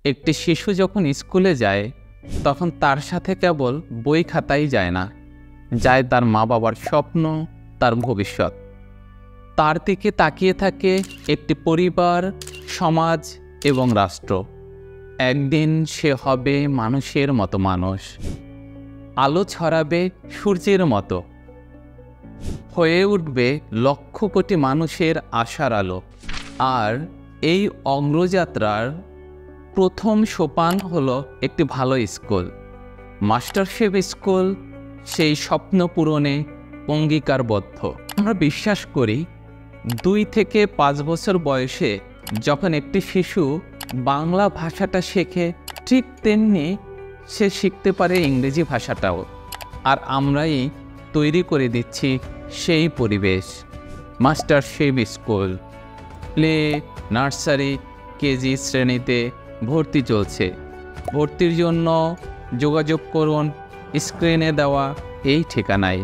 একটি শিশু যখন স্কুলে যায় তখন তার সাথে কেবল বই খাতাই যায় না, যায় তার মা বাবার স্বপ্ন, তার ভবিষ্যৎ। তার দিকে তাকিয়ে থাকে একটি পরিবার, সমাজ এবং রাষ্ট্র। একদিন সে হবে মানুষের মতো মানুষ, আলো ছড়াবে সূর্যের মতো, হয়ে উঠবে লক্ষ কোটি মানুষের আশার আলো। আর এই অগ্রযাত্রার প্রথম সোপান হলো একটি ভালো স্কুল, মাস্টারশেফ স্কুল। সেই স্বপ্ন পূরণে অঙ্গীকারবদ্ধ। আমরা বিশ্বাস করি 2 থেকে 5 বছর বয়সে যখন একটি শিশু বাংলা ভাষাটা শেখে, ঠিক তেমনি সে শিখতে পারে ইংরেজি ভাষাটাও। আর আমরাই তৈরি করে দিচ্ছি সেই পরিবেশ। MasterChef school play, nursery, KG শ্রেণীতে ভর্তি চলছে। ভর্তির জন্য যোগাযোগ করুন স্ক্রিনে দেওয়া এই ঠিকানায়।